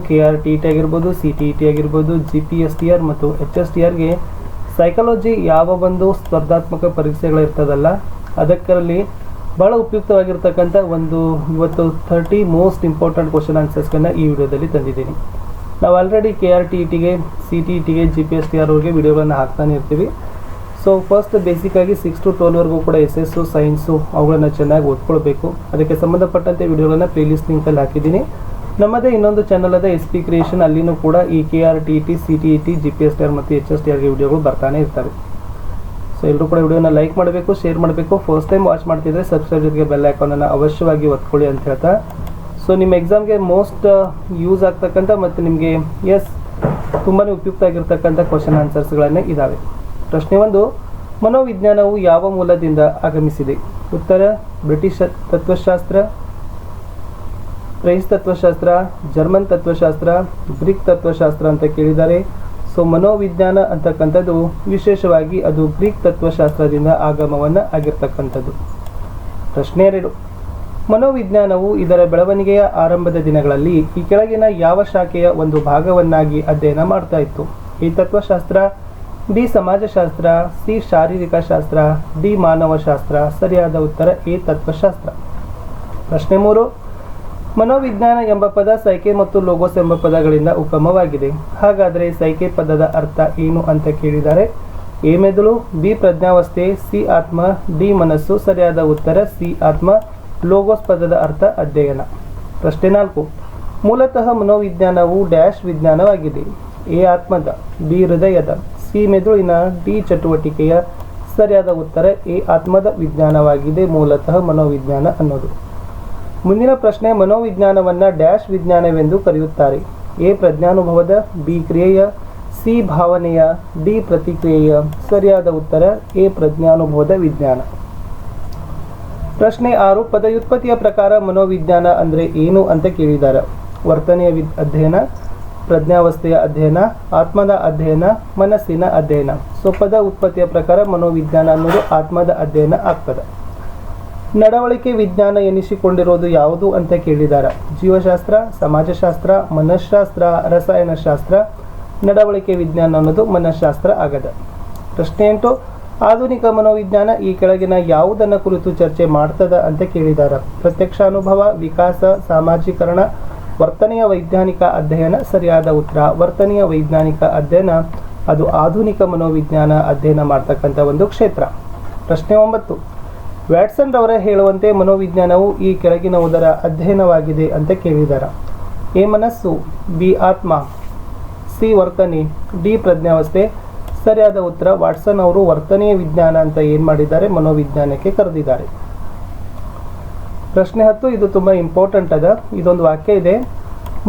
KRTT ಆಗಿರ್ಬೋದು, CTET ಆಗಿರ್ಬೋದು, GPSTR ಮತ್ತು HSTRಗೆ ಸೈಕಾಲಜಿ ಯಾವ ಒಂದು ಸ್ಪರ್ಧಾತ್ಮಕ ಪರೀಕ್ಷೆಗಳಿರ್ತದಲ್ಲ ಅದಕ್ಕರಲ್ಲಿ ಬಹಳ ಉಪಯುಕ್ತವಾಗಿರ್ತಕ್ಕಂಥ ಒಂದು ಇವತ್ತು 30 ಮೋಸ್ಟ್ ಇಂಪಾರ್ಟೆಂಟ್ ಕ್ವಶನ್ ಆನ್ಸರ್ಸ್ಗಳನ್ನ ಈ ವಿಡಿಯೋದಲ್ಲಿ ತಂದಿದ್ದೀನಿ. ನಾವು ಆಲ್ರೆಡಿ KRTTಗೆ, CTETಗೆ, GPSTRವರೆಗೆ ವಿಡಿಯೋಗಳನ್ನು ಹಾಕ್ತಾನೆ ಇರ್ತೀವಿ. ಸೊ ಫಸ್ಟ್ ಬೇಸಿಕ್ಕಾಗಿ 6 to 12ವರೆಗೂ ಕೂಡ SS ಸೈನ್ಸು ಅವುಗಳನ್ನು ಚೆನ್ನಾಗಿ ಓದ್ಕೊಳ್ಬೇಕು. ಅದಕ್ಕೆ ಸಂಬಂಧಪಟ್ಟಂತೆ ವಿಡಿಯೋಗಳನ್ನು ಪ್ಲೇಲಿಸ್ಟ್ ಲಿಂಕಲ್ಲಿ ಹಾಕಿದ್ದೀನಿ. ನಮ್ಮದೇ ಇನ್ನೊಂದು ಚಾನಲ್ ಅದ SP ಕ್ರಿಯೇಷನ್, ಅಲ್ಲಿನೂ ಕೂಡ ಈ KRTT, CTET, GPSTR ಮತ್ತು HSTRಗೆ ವಿಡಿಯೋಗಳು ಬರ್ತಾನೆ ಇರ್ತವೆ. ಸೊ ಎಲ್ಲರೂ ಕೂಡ ವಿಡಿಯೋನ ಲೈಕ್ ಮಾಡಬೇಕು, ಶೇರ್ ಮಾಡಬೇಕು. ಫಸ್ಟ್ ಟೈಮ್ ವಾಚ್ ಮಾಡ್ತಿದ್ರೆ ಸಬ್ಸ್ಕ್ರೈಬ್ ಜೊತೆಗೆ ಬೆಲ್ ಐಕಾನನ್ನು ಅವಶ್ಯವಾಗಿ ಒತ್ಕೊಳ್ಳಿ ಅಂತ ಹೇಳ್ತಾ, ಸೊ ನಿಮ್ಮ ಎಕ್ಸಾಮ್ಗೆ ಮೋಸ್ಟ್ ಯೂಸ್ ಆಗ್ತಕ್ಕಂಥ ಮತ್ತು ನಿಮಗೆ ತುಂಬಾ ಉಪಯುಕ್ತ ಆಗಿರ್ತಕ್ಕಂಥ ಕ್ವಶನ್ ಆನ್ಸರ್ಸ್ಗಳನ್ನೇ ಇದ್ದಾವೆ. ಪ್ರಶ್ನೆ 1, ಮನೋವಿಜ್ಞಾನವು ಯಾವ ಮೂಲದಿಂದ ಆಗಮಿಸಿದೆ? ಉತ್ತರ ಬ್ರಿಟಿಷ್ ತತ್ವಶಾಸ್ತ್ರ, ಫ್ರೆಂಚ್ ತತ್ವಶಾಸ್ತ್ರ, ಜರ್ಮನ್ ತತ್ವಶಾಸ್ತ್ರ, ಗ್ರೀಕ್ ತತ್ವಶಾಸ್ತ್ರ ಅಂತ ಕೇಳಿದ್ದಾರೆ. ಸೊ ಮನೋವಿಜ್ಞಾನ ಅಂತಕ್ಕಂಥದ್ದು ವಿಶೇಷವಾಗಿ ಅದು ಗ್ರೀಕ್ ತತ್ವಶಾಸ್ತ್ರದಿಂದ ಆಗಮವನ್ನು ಆಗಿರ್ತಕ್ಕಂಥದ್ದು. ಪ್ರಶ್ನೆ 2, ಮನೋವಿಜ್ಞಾನವು ಇದರ ಬೆಳವಣಿಗೆಯ ಆರಂಭದ ದಿನಗಳಲ್ಲಿ ಈ ಕೆಳಗಿನ ಯಾವ ಶಾಖೆಯ ಒಂದು ಭಾಗವನ್ನಾಗಿ ಅಧ್ಯಯನ ಮಾಡ್ತಾ ಇತ್ತು? ಎ ತತ್ವಶಾಸ್ತ್ರ, ಬಿ ಸಮಾಜಶಾಸ್ತ್ರ, ಸಿ ಶಾರೀರಿಕ ಶಾಸ್ತ್ರ, ಡಿ ಮಾನವಶಾಸ್ತ್ರ. ಸರಿಯಾದ ಉತ್ತರ ಎ ತತ್ವಶಾಸ್ತ್ರ. ಪ್ರಶ್ನೆ 3, ಮನೋವಿಜ್ಞಾನ ಎಂಬ ಪದ ಸೈಕೆ ಮತ್ತು ಲೋಗೋಸ್ ಎಂಬ ಪದಗಳಿಂದ ಉಗಮವಾಗಿದೆ. ಹಾಗಾದರೆ ಸೈಕೆ ಪದದ ಅರ್ಥ ಏನು ಅಂತ ಕೇಳಿದ್ದಾರೆ. ಎ ಮೆದುಳು, ಬಿ ಪ್ರಜ್ಞಾವಸ್ಥೆ, ಸಿ ಆತ್ಮ, ಡಿ ಮನಸ್ಸು. ಸರಿಯಾದ ಉತ್ತರ ಸಿ ಆತ್ಮ. ಲೋಗೋಸ್ ಪದದ ಅರ್ಥ ಅಧ್ಯಯನ. ಪ್ರಶ್ನೆ 4, ಮೂಲತಃ ಮನೋವಿಜ್ಞಾನವು ಡ್ಯಾಶ್ ವಿಜ್ಞಾನವಾಗಿದೆ. ಎ ಆತ್ಮದ, ಬಿ ಹೃದಯದ, ಸಿ ಮೆದುಳಿನ, ಡಿ ಚಟುವಟಿಕೆಯ. ಸರಿಯಾದ ಉತ್ತರ ಎ ಆತ್ಮದ ವಿಜ್ಞಾನವಾಗಿದೆ ಮೂಲತಃ ಮನೋವಿಜ್ಞಾನ ಅನ್ನೋದು. ಮುಂದಿನ ಪ್ರಶ್ನೆ, ಮನೋವಿಜ್ಞಾನವನ್ನು ಡ್ಯಾಶ್ ವಿಜ್ಞಾನವೆಂದು ಕರೆಯುತ್ತಾರೆ. ಎ ಪ್ರಜ್ಞಾನುಭವದ, ಬಿ ಕ್ರಿಯೆಯ, ಸಿ ಭಾವನೆಯ, ಡಿ ಪ್ರತಿಕ್ರಿಯೆಯ. ಸರಿಯಾದ ಉತ್ತರ ಎ ಪ್ರಜ್ಞಾನುಭವದ ವಿಜ್ಞಾನ. ಪ್ರಶ್ನೆ 6, ಪದವ್ಯುತ್ಪತ್ತಿಯ ಪ್ರಕಾರ ಮನೋವಿಜ್ಞಾನ ಅಂದರೆ ಏನು ಅಂತ ಕೇಳಿದ್ದಾರೆ. ವರ್ತನೆಯ ಅಧ್ಯಯನ, ಪ್ರಜ್ಞಾವಸ್ಥೆಯ ಅಧ್ಯಯನ, ಆತ್ಮದ ಅಧ್ಯಯನ, ಮನಸ್ಸಿನ ಅಧ್ಯಯನ. ಸೊ ಪದ ಉತ್ಪತ್ತಿಯ ಪ್ರಕಾರ ಮನೋವಿಜ್ಞಾನ ಅನ್ನೋದು ಆತ್ಮದ ಅಧ್ಯಯನ ಆಗ್ತದೆ. ನಡವಳಿಕೆ ವಿಜ್ಞಾನ ಎನಿಸಿಕೊಂಡಿರೋದು ಯಾವುದು ಅಂತ ಕೇಳಿದ್ದಾರೆ. ಜೀವಶಾಸ್ತ್ರ, ಸಮಾಜಶಾಸ್ತ್ರ, ಮನಃಶಾಸ್ತ್ರ, ರಸಾಯನಶಾಸ್ತ್ರ. ನಡವಳಿಕೆ ವಿಜ್ಞಾನ ಅನ್ನೋದು ಮನಃಶಾಸ್ತ್ರ ಆಗದ. ಪ್ರಶ್ನೆ 8, ಆಧುನಿಕ ಮನೋವಿಜ್ಞಾನ ಈ ಕೆಳಗಿನ ಯಾವುದನ್ನು ಕುರಿತು ಚರ್ಚೆ ಮಾಡ್ತದ ಅಂತ ಕೇಳಿದ್ದಾರೆ. ಪ್ರತ್ಯಕ್ಷಾನುಭವ, ವಿಕಾಸ, ಸಾಮಾಜೀಕರಣ, ವರ್ತನೆಯ ವೈಜ್ಞಾನಿಕ ಅಧ್ಯಯನ. ಸರಿಯಾದ ಉತ್ತರ ವರ್ತನೆಯ ವೈಜ್ಞಾನಿಕ ಅಧ್ಯಯನ. ಅದು ಆಧುನಿಕ ಮನೋವಿಜ್ಞಾನ ಅಧ್ಯಯನ ಮಾಡ್ತಕ್ಕಂಥ ಒಂದು ಕ್ಷೇತ್ರ. ಪ್ರಶ್ನೆ 9, ವ್ಯಾಟ್ಸನ್ ರವರ ಹೇಳುವಂತೆ ಮನೋವಿಜ್ಞಾನವು ಈ ಕೆಳಗಿನವುದರ ಅಧ್ಯಯನವಾಗಿದೆ ಅಂತ ಕೇಳಿದ್ದಾರೆ. ಎ ಮನಸ್ಸು, ಬಿ ಆತ್ಮ, ಸಿ ವರ್ತನೆ, ಡಿ ಪ್ರಜ್ಞಾವಸ್ಥೆ. ಸರಿಯಾದ ಉತ್ತರ ವಾಟ್ಸನ್ ಅವರು ವರ್ತನೆಯ ವಿಜ್ಞಾನ ಅಂತ ಏನು ಮಾಡಿದ್ದಾರೆ, ಮನೋವಿಜ್ಞಾನಕ್ಕೆ ಕರೆದಿದ್ದಾರೆ. ಪ್ರಶ್ನೆ 10, ಇದು ತುಂಬ ಇಂಪಾರ್ಟೆಂಟ್ ಅದ. ಇದೊಂದು ವಾಕ್ಯ ಇದೆ.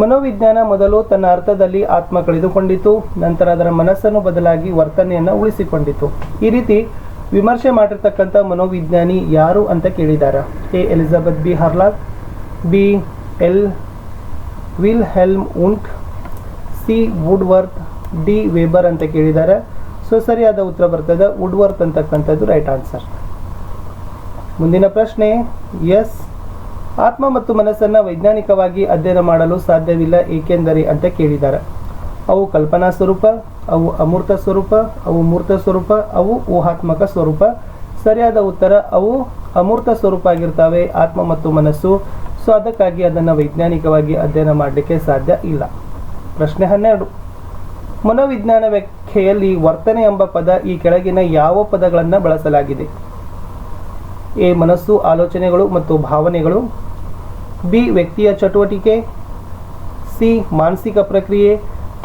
ಮನೋವಿಜ್ಞಾನ ಮೊದಲು ತನ್ನ ಅರ್ಥದಲ್ಲಿ ಆತ್ಮ ಕಳೆದುಕೊಂಡಿತು, ನಂತರ ಅದರ ಮನಸ್ಸನ್ನು ಬದಲಾಗಿ ವರ್ತನೆಯನ್ನು ಉಳಿಸಿಕೊಂಡಿತು. ಈ ರೀತಿ ವಿಮರ್ಶೆ ಮಾಡಿರ್ತಕ್ಕಂಥ ಮನೋವಿಜ್ಞಾನಿ ಯಾರು ಅಂತ ಕೇಳಿದ್ದಾರೆ. A Elizabeth B Hurlock, B Wilhelm Wundt, C Woodworth, D Weber ಅಂತ ಕೇಳಿದ್ದಾರೆ. ಸೊ ಸರಿಯಾದ ಉತ್ತರ ಬರ್ತದೆ ವುಡ್ವರ್ತ್ ಅಂತಕ್ಕಂಥದ್ದು ರೈಟ್ ಆನ್ಸರ್. ಮುಂದಿನ ಪ್ರಶ್ನೆ, ಆತ್ಮ ಮತ್ತು ಮನಸ್ಸನ್ನು ವೈಜ್ಞಾನಿಕವಾಗಿ ಅಧ್ಯಯನ ಮಾಡಲು ಸಾಧ್ಯವಿಲ್ಲ ಏಕೆಂದರೆ ಅಂತ ಕೇಳಿದ್ದಾರೆ. ಅವು ಕಲ್ಪನಾ ಸ್ವರೂಪ, ಅವು ಅಮೂರ್ತ ಸ್ವರೂಪ, ಅವು ಮೂರ್ತ ಸ್ವರೂಪ, ಅವು ಊಹಾತ್ಮಕ ಸ್ವರೂಪ. ಸರಿಯಾದ ಉತ್ತರ ಅವು ಅಮೂರ್ತ ಸ್ವರೂಪ ಆಗಿರ್ತವೆ ಆತ್ಮ ಮತ್ತು ಮನಸ್ಸು. ಸೊ ಅದಕ್ಕಾಗಿ ಅದನ್ನು ವೈಜ್ಞಾನಿಕವಾಗಿ ಅಧ್ಯಯನ ಮಾಡಲಿಕ್ಕೆ ಸಾಧ್ಯ ಇಲ್ಲ. ಪ್ರಶ್ನೆ 12, ಮನೋವಿಜ್ಞಾನ ವ್ಯಾಖ್ಯೆಯಲ್ಲಿ ವರ್ತನೆ ಎಂಬ ಪದ ಈ ಕೆಳಗಿನ ಯಾವ ಪದಗಳನ್ನು ಬಳಸಲಾಗಿದೆ? ಎ ಮನಸ್ಸು, ಆಲೋಚನೆಗಳು ಮತ್ತು ಭಾವನೆಗಳು, ಬಿ ವ್ಯಕ್ತಿಯ ಚಟುವಟಿಕೆ, ಸಿ ಮಾನಸಿಕ ಪ್ರಕ್ರಿಯೆ,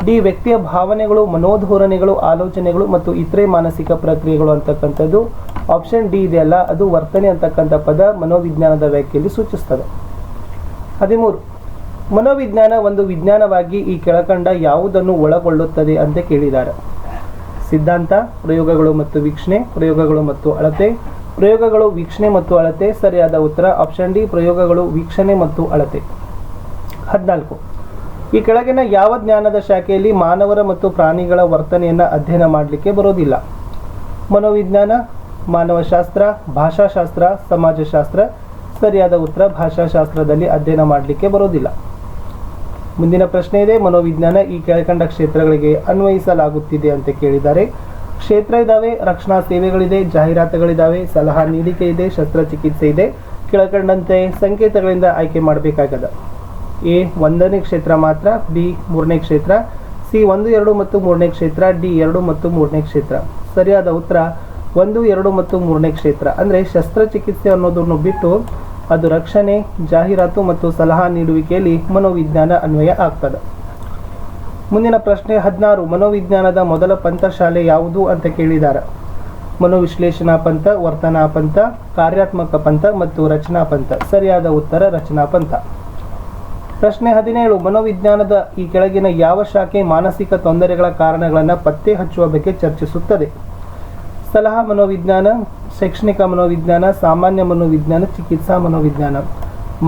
ಡಿ ವ್ಯಕ್ತಿಯ ಭಾವನೆಗಳು, ಮನೋಧೋರಣೆಗಳು, ಆಲೋಚನೆಗಳು ಮತ್ತು ಇತರೆ ಮಾನಸಿಕ ಪ್ರಕ್ರಿಯೆಗಳು ಅಂತಕ್ಕಂಥದ್ದು. ಆಪ್ಷನ್ ಡಿ ಇದೆಯಲ್ಲ, ಅದು ವರ್ತನೆ ಅಂತಕ್ಕಂಥ ಪದ ಮನೋವಿಜ್ಞಾನದ ವ್ಯಾಖ್ಯೆಯಲ್ಲಿ ಸೂಚಿಸ್ತದೆ. 13, ಮನೋವಿಜ್ಞಾನ ಒಂದು ವಿಜ್ಞಾನವಾಗಿ ಈ ಕೆಳಕಂಡ ಯಾವುದನ್ನು ಒಳಗೊಳ್ಳುತ್ತದೆ ಅಂತ ಕೇಳಿದ್ದಾರೆ. ಸಿದ್ಧಾಂತ, ಪ್ರಯೋಗಗಳು ಮತ್ತು ವೀಕ್ಷಣೆ, ಪ್ರಯೋಗಗಳು ಮತ್ತು ಅಳತೆ, ಪ್ರಯೋಗಗಳು, ವೀಕ್ಷಣೆ ಮತ್ತು ಅಳತೆ. ಸರಿಯಾದ ಉತ್ತರ ಆಪ್ಷನ್ ಡಿ ಪ್ರಯೋಗಗಳು, ವೀಕ್ಷಣೆ ಮತ್ತು ಅಳತೆ. 14, ಈ ಕೆಳಗಿನ ಯಾವ ಜ್ಞಾನದ ಶಾಖೆಯಲ್ಲಿ ಮಾನವರ ಮತ್ತು ಪ್ರಾಣಿಗಳ ವರ್ತನೆಯನ್ನು ಅಧ್ಯಯನ ಮಾಡಲಿಕ್ಕೆ ಬರೋದಿಲ್ಲ? ಮನೋವಿಜ್ಞಾನ, ಮಾನವಶಾಸ್ತ್ರ, ಭಾಷಾಶಾಸ್ತ್ರ, ಸಮಾಜಶಾಸ್ತ್ರ. ಸರಿಯಾದ ಉತ್ತರ ಭಾಷಾಶಾಸ್ತ್ರದಲ್ಲಿ ಅಧ್ಯಯನ ಮಾಡಲಿಕ್ಕೆ ಬರೋದಿಲ್ಲ. ಮುಂದಿನ ಪ್ರಶ್ನೆ ಇದೆ, ಮನೋವಿಜ್ಞಾನ ಈ ಕೆಳಕಂಡ ಕ್ಷೇತ್ರಗಳಿಗೆ ಅನ್ವಯಿಸಲಾಗುತ್ತಿದೆ ಅಂತ ಕೇಳಿದ್ದಾರೆ. ಕ್ಷೇತ್ರ ಇದಾವೆ, ರಕ್ಷಣಾ ಸೇವೆಗಳಿದೆ, ಜಾಹೀರಾತುಗಳಿದಾವೆ, ಸಲಹಾ ನೀಡಿಕೆ ಇದೆ, ಶಸ್ತ್ರಚಿಕಿತ್ಸೆ ಇದೆ. ಕೆಳಕಂಡಂತೆ ಸಂಕೇತಗಳಿಂದ ಆಯ್ಕೆ ಮಾಡಬೇಕಾಗದ. ಎ 1ನೇ ಕ್ಷೇತ್ರ ಮಾತ್ರ, ಬಿ 3ನೇ ಕ್ಷೇತ್ರ, ಸಿ 1, 2 ಮತ್ತು 3ನೇ ಕ್ಷೇತ್ರ, ಡಿ 2 ಮತ್ತು 3ನೇ ಕ್ಷೇತ್ರ. ಸರಿಯಾದ ಉತ್ತರ 1, 2 ಮತ್ತು 3ನೇ ಕ್ಷೇತ್ರ. ಅಂದರೆ ಶಸ್ತ್ರಚಿಕಿತ್ಸೆ ಅನ್ನೋದನ್ನು ಬಿಟ್ಟು ಅದು ರಕ್ಷಣೆ, ಜಾಹೀರಾತು ಮತ್ತು ಸಲಹಾ ನೀಡುವಿಕೆಯಲ್ಲಿ ಮನೋವಿಜ್ಞಾನ ಅನ್ವಯ ಆಗ್ತದೆ. ಮುಂದಿನ ಪ್ರಶ್ನೆ 16, ಮನೋವಿಜ್ಞಾನದ ಮೊದಲ ಪಂಥಶಾಲೆ ಯಾವುದು ಅಂತ ಕೇಳಿದ್ದಾರೆ. ಮನೋವಿಶ್ಲೇಷಣಾ ಪಂಥ, ವರ್ತನಾ ಪಂಥ, ಕಾರ್ಯಾತ್ಮಕ ಪಂಥ ಮತ್ತು ರಚನಾ ಪಂಥ. ಸರಿಯಾದ ಉತ್ತರ ರಚನಾ ಪಂಥ. ಪ್ರಶ್ನೆ 17, ಮನೋವಿಜ್ಞಾನದ ಈ ಕೆಳಗಿನ ಯಾವ ಶಾಖೆ ಮಾನಸಿಕ ತೊಂದರೆಗಳ ಕಾರಣಗಳನ್ನು ಪತ್ತೆ ಹಚ್ಚುವ ಬಗ್ಗೆ ಚರ್ಚಿಸುತ್ತದೆ. ಸಲಹಾ ಮನೋವಿಜ್ಞಾನ, ಶೈಕ್ಷಣಿಕ ಮನೋವಿಜ್ಞಾನ, ಸಾಮಾನ್ಯ ಮನೋವಿಜ್ಞಾನ, ಚಿಕಿತ್ಸಾ ಮನೋವಿಜ್ಞಾನ.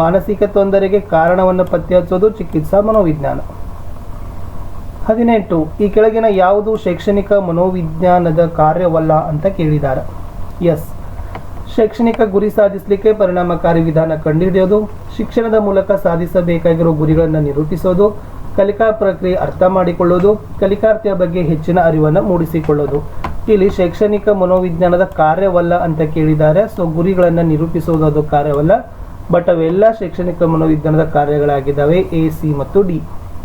ಮಾನಸಿಕ ತೊಂದರೆಗೆ ಕಾರಣವನ್ನು ಪತ್ತೆ ಹಚ್ಚೋದು ಚಿಕಿತ್ಸಾ ಮನೋವಿಜ್ಞಾನ. 18, ಈ ಕೆಳಗಿನ ಯಾವುದು ಶೈಕ್ಷಣಿಕ ಮನೋವಿಜ್ಞಾನದ ಕಾರ್ಯವಲ್ಲ ಅಂತ ಕೇಳಿದ್ದಾರೆ. ಎಸ್, ಶೈಕ್ಷಣಿಕ ಗುರಿ ಸಾಧಿಸಲಿಕ್ಕೆ ಪರಿಣಾಮಕಾರಿ ವಿಧಾನ ಕಂಡುಹಿಡಿಯೋದು, ಶಿಕ್ಷಣದ ಮೂಲಕ ಸಾಧಿಸಬೇಕಾಗಿರೋ ಗುರಿಗಳನ್ನು ನಿರೂಪಿಸೋದು, ಕಲಿಕಾ ಪ್ರಕ್ರಿಯೆ ಅರ್ಥ ಮಾಡಿಕೊಳ್ಳೋದು, ಕಲಿಕಾರ್ಥಿಯ ಬಗ್ಗೆ ಹೆಚ್ಚಿನ ಅರಿವನ್ನು ಮೂಡಿಸಿಕೊಳ್ಳೋದು. ಇಲ್ಲಿ ಶೈಕ್ಷಣಿಕ ಮನೋವಿಜ್ಞಾನದ ಕಾರ್ಯವಲ್ಲ ಅಂತ ಕೇಳಿದ್ದಾರೆ. ಸೊ ಗುರಿಗಳನ್ನು ನಿರೂಪಿಸೋದು ಅದು ಕಾರ್ಯವಲ್ಲ, ಬಟ್ ಅವೆಲ್ಲ ಶೈಕ್ಷಣಿಕ ಮನೋವಿಜ್ಞಾನದ ಕಾರ್ಯಗಳಾಗಿದ್ದಾವೆ, ಎ, ಸಿ ಮತ್ತು ಡಿ.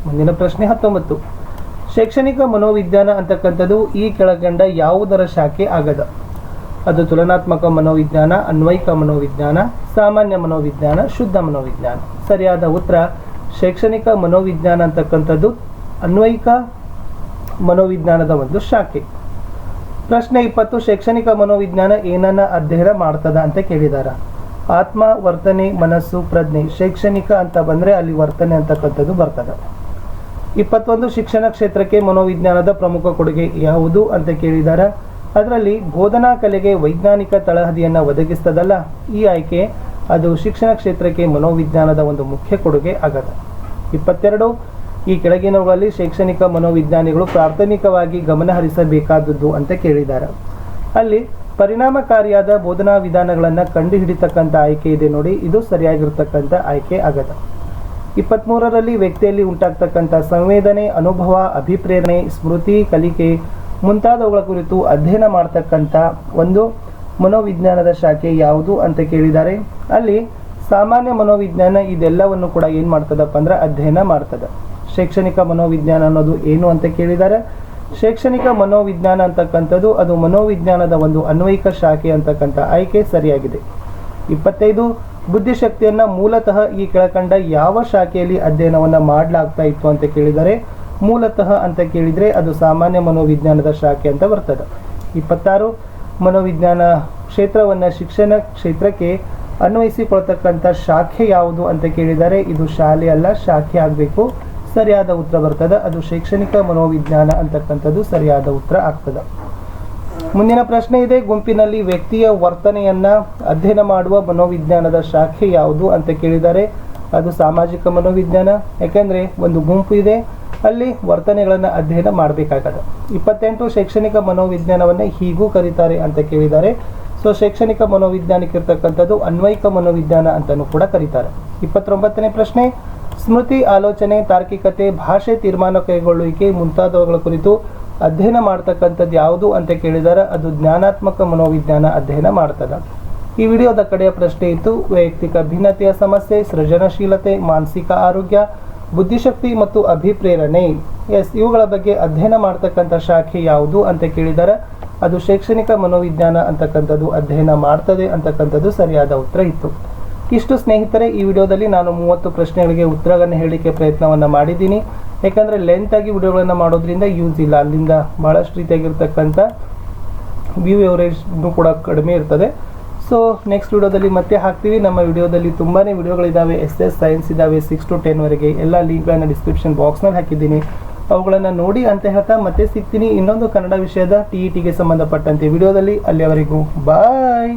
ಮುಂದಿನ ಪ್ರಶ್ನೆ 19, ಶೈಕ್ಷಣಿಕ ಮನೋವಿಜ್ಞಾನ ಅಂತಕ್ಕಂಥದ್ದು ಈ ಕೆಳಗಂಡ ಯಾವುದರ ಶಾಖೆ ಆಗದ. ಅದು ತುಲನಾತ್ಮಕ ಮನೋವಿಜ್ಞಾನ, ಅನ್ವಯಿಕ ಮನೋವಿಜ್ಞಾನ, ಸಾಮಾನ್ಯ ಮನೋವಿಜ್ಞಾನ, ಶುದ್ಧ ಮನೋವಿಜ್ಞಾನ. ಸರಿಯಾದ ಉತ್ತರ ಶೈಕ್ಷಣಿಕ ಮನೋವಿಜ್ಞಾನ ಅಂತಕ್ಕಂಥದ್ದು ಅನ್ವಯಿಕ ಮನೋವಿಜ್ಞಾನದ ಒಂದು ಶಾಖೆ. ಪ್ರಶ್ನೆ 20, ಶೈಕ್ಷಣಿಕ ಮನೋವಿಜ್ಞಾನ ಏನನ್ನ ಅಧ್ಯಯನ ಮಾಡ್ತದ ಅಂತ ಕೇಳಿದಾರ. ಆತ್ಮ, ವರ್ತನೆ, ಮನಸ್ಸು, ಪ್ರಜ್ಞೆ. ಶೈಕ್ಷಣಿಕ ಅಂತ ಬಂದ್ರೆ ಅಲ್ಲಿ ವರ್ತನೆ ಅಂತಕ್ಕಂಥದ್ದು ಬರ್ತದೆ. 21, ಶಿಕ್ಷಣ ಕ್ಷೇತ್ರಕ್ಕೆ ಮನೋವಿಜ್ಞಾನದ ಪ್ರಮುಖ ಕೊಡುಗೆ ಯಾವುದು ಅಂತ ಕೇಳಿದ್ದಾರೆ. ಅದರಲ್ಲಿ ಬೋಧನಾ ಕಲೆಗೆ ವೈಜ್ಞಾನಿಕ ತಳಹದಿಯನ್ನು ಒದಗಿಸ್ತದಲ್ಲ, ಈ ಆಯ್ಕೆ ಅದು ಶಿಕ್ಷಣ ಕ್ಷೇತ್ರಕ್ಕೆ ಮನೋವಿಜ್ಞಾನದ ಒಂದು ಮುಖ್ಯ ಕೊಡುಗೆ ಆಗದ. 22, ಈ ಕೆಳಗಿನವುಗಳಲ್ಲಿ ಶೈಕ್ಷಣಿಕ ಮನೋವಿಜ್ಞಾನಿಗಳು ಪ್ರಾಥಮಿಕವಾಗಿ ಗಮನಹರಿಸಬೇಕಾದದ್ದು ಅಂತ ಕೇಳಿದ್ದಾರೆ. ಅಲ್ಲಿ ಪರಿಣಾಮಕಾರಿಯಾದ ಬೋಧನಾ ವಿಧಾನಗಳನ್ನು ಕಂಡುಹಿಡಿತಕ್ಕಂಥ ಆಯ್ಕೆ ಇದೆ ನೋಡಿ, ಇದು ಸರಿಯಾಗಿರ್ತಕ್ಕಂಥ ಆಯ್ಕೆ ಆಗದ. 23ರಲ್ಲಿ ವ್ಯಕ್ತಿಯಲ್ಲಿ ಉಂಟಾಗ್ತಕ್ಕಂಥ ಸಂವೇದನೆ, ಅನುಭವ, ಅಭಿಪ್ರೇರಣೆ, ಸ್ಮೃತಿ, ಕಲಿಕೆ ಮುಂತಾದವುಗಳ ಕುರಿತು ಅಧ್ಯಯನ ಮಾಡ್ತಕ್ಕಂಥ ಒಂದು ಮನೋವಿಜ್ಞಾನದ ಶಾಖೆ ಯಾವುದು ಅಂತ ಕೇಳಿದ್ದಾರೆ. ಅಲ್ಲಿ ಸಾಮಾನ್ಯ ಮನೋವಿಜ್ಞಾನ ಇದೆಲ್ಲವನ್ನು ಕೂಡ ಏನು ಮಾಡ್ತದಪ್ಪ ಅಂದ್ರೆ ಅಧ್ಯಯನ ಮಾಡ್ತದೆ. ಶೈಕ್ಷಣಿಕ ಮನೋವಿಜ್ಞಾನ ಅನ್ನೋದು ಏನು ಅಂತ ಕೇಳಿದ್ದಾರೆ. ಶೈಕ್ಷಣಿಕ ಮನೋವಿಜ್ಞಾನ ಅಂತಕ್ಕಂಥದ್ದು ಅದು ಮನೋವಿಜ್ಞಾನದ ಒಂದು ಅನ್ವಯಿಕ ಶಾಖೆ ಅಂತಕ್ಕಂಥ ಆಯ್ಕೆ ಸರಿಯಾಗಿದೆ. 25, ಬುದ್ಧಿಶಕ್ತಿಯನ್ನ ಮೂಲತಃ ಈ ಕೆಳಕಂಡ ಯಾವ ಶಾಖೆಯಲ್ಲಿ ಅಧ್ಯಯನವನ್ನ ಮಾಡಲಾಗ್ತಾ ಇತ್ತು ಅಂತ ಕೇಳಿದರೆ. ಮೂಲತಃ ಅಂತ ಕೇಳಿದ್ರೆ ಅದು ಸಾಮಾನ್ಯ ಮನೋವಿಜ್ಞಾನದ ಶಾಖೆ ಅಂತ ಬರ್ತದೆ. 26, ಮನೋವಿಜ್ಞಾನ ಕ್ಷೇತ್ರವನ್ನ ಶಿಕ್ಷಣ ಕ್ಷೇತ್ರಕ್ಕೆ ಅನ್ವಯಿಸಿಕೊಳ್ತಕ್ಕಂಥ ಶಾಖೆ ಯಾವುದು ಅಂತ ಕೇಳಿದರೆ. ಇದು ಶಾಲೆ ಅಲ್ಲ, ಶಾಖೆ ಆಗಬೇಕು. ಸರಿಯಾದ ಉತ್ತರ ಬರ್ತದೆ, ಅದು ಶೈಕ್ಷಣಿಕ ಮನೋವಿಜ್ಞಾನ ಅಂತಕ್ಕಂಥದ್ದು ಸರಿಯಾದ ಉತ್ತರ ಆಗ್ತದೆ. ಮುಂದಿನ ಪ್ರಶ್ನೆ ಇದೆ, ಗುಂಪಿನಲ್ಲಿ ವ್ಯಕ್ತಿಯ ವರ್ತನೆಯನ್ನ ಅಧ್ಯಯನ ಮಾಡುವ ಮನೋವಿಜ್ಞಾನದ ಶಾಖೆ ಯಾವುದು ಅಂತ ಕೇಳಿದ್ದಾರೆ. ಅದು ಸಾಮಾಜಿಕ ಮನೋವಿಜ್ಞಾನ. ಯಾಕೆಂದ್ರೆ ಒಂದು ಗುಂಪು ಇದೆ, ಅಲ್ಲಿ ವರ್ತನೆಗಳನ್ನು ಅಧ್ಯಯನ ಮಾಡಬೇಕಾಗದ. 28, ಶೈಕ್ಷಣಿಕ ಮನೋವಿಜ್ಞಾನವನ್ನ ಹೀಗೂ ಕರೀತಾರೆ ಅಂತ ಕೇಳಿದ್ದಾರೆ. ಸೊ ಶೈಕ್ಷಣಿಕ ಮನೋವಿಜ್ಞಾನಕ್ಕೆ ಇರ್ತಕ್ಕಂಥದ್ದು ಅನ್ವಯಿಕ ಮನೋವಿಜ್ಞಾನ ಅಂತಾನೂ ಕೂಡ ಕರೀತಾರೆ. 29ನೇ ಪ್ರಶ್ನೆ, ಸ್ಮೃತಿ, ಆಲೋಚನೆ, ತಾರ್ಕಿಕತೆ, ಭಾಷೆ, ತೀರ್ಮಾನ ಕೈಗೊಳ್ಳುವಿಕೆ ಮುಂತಾದವುಗಳ ಕುರಿತು ಅಧ್ಯಯನ ಮಾಡ್ತಕ್ಕಂಥದ್ದು ಯಾವುದು ಅಂತ ಕೇಳಿದರೆ. ಅದು ಜ್ಞಾನಾತ್ಮಕ ಮನೋವಿಜ್ಞಾನ ಅಧ್ಯಯನ ಮಾಡ್ತದೆ. ಈ ವಿಡಿಯೋದ ಕಡೆಯ ಪ್ರಶ್ನೆ ಇತ್ತು, ವೈಯಕ್ತಿಕ ಭಿನ್ನತೆಯ ಸಮಸ್ಯೆ, ಸೃಜನಶೀಲತೆ, ಮಾನಸಿಕ ಆರೋಗ್ಯ, ಬುದ್ಧಿಶಕ್ತಿ ಮತ್ತು ಅಭಿಪ್ರೇರಣೆ. ಎಸ್, ಇವುಗಳ ಬಗ್ಗೆ ಅಧ್ಯಯನ ಮಾಡ್ತಕ್ಕಂಥ ಶಾಖೆ ಯಾವುದು ಅಂತ ಕೇಳಿದರೆ. ಅದು ಶೈಕ್ಷಣಿಕ ಮನೋವಿಜ್ಞಾನ ಅಂತಕ್ಕಂಥದ್ದು ಅಧ್ಯಯನ ಮಾಡ್ತದೆ ಅಂತಕ್ಕಂಥದ್ದು ಸರಿಯಾದ ಉತ್ತರ ಇತ್ತು. ಇಷ್ಟು ಸ್ನೇಹಿತರೆ, ಈ ವಿಡಿಯೋದಲ್ಲಿ ನಾನು 30 ಪ್ರಶ್ನೆಗಳಿಗೆ ಉತ್ತರಗಳನ್ನು ಹೇಳಲಿಕ್ಕೆ ಪ್ರಯತ್ನವನ್ನು ಮಾಡಿದ್ದೀನಿ. ಯಾಕಂದರೆ ಲೆಂತ್ ಆಗಿ ವಿಡಿಯೋಗಳನ್ನು ಮಾಡೋದ್ರಿಂದ ಯೂಸ್ ಇಲ್ಲ, ಅಲ್ಲಿಂದ ಭಾಳಷ್ಟು ರೀತಿಯಾಗಿರ್ತಕ್ಕಂಥ ವ್ಯೂ ಎವರೇಜ್ನು ಕೂಡ ಕಡಿಮೆ ಇರ್ತದೆ. ಸೊ ನೆಕ್ಸ್ಟ್ ವಿಡಿಯೋದಲ್ಲಿ ಮತ್ತೆ ಹಾಕ್ತೀವಿ. ನಮ್ಮ ವಿಡಿಯೋದಲ್ಲಿ ತುಂಬಾ ವಿಡಿಯೋಗಳಿದ್ದಾವೆ, SS ಸೈನ್ಸ್ ಇದ್ದಾವೆ 6 to 10 ವರೆಗೆ. ಎಲ್ಲ ಲಿಂಕ್ಗಳನ್ನು ಡಿಸ್ಕ್ರಿಪ್ಷನ್ ಬಾಕ್ಸ್ನಲ್ಲಿ ಹಾಕಿದ್ದೀನಿ, ಅವುಗಳನ್ನು ನೋಡಿ ಅಂತ ಹೇಳ್ತಾ ಮತ್ತೆ ಸಿಗ್ತೀನಿ ಇನ್ನೊಂದು ಕನ್ನಡ ವಿಷಯದ TETಗೆ ಸಂಬಂಧಪಟ್ಟಂತೆ ವಿಡಿಯೋದಲ್ಲಿ. ಅಲ್ಲಿಯವರೆಗೂ ಬಾಯ್.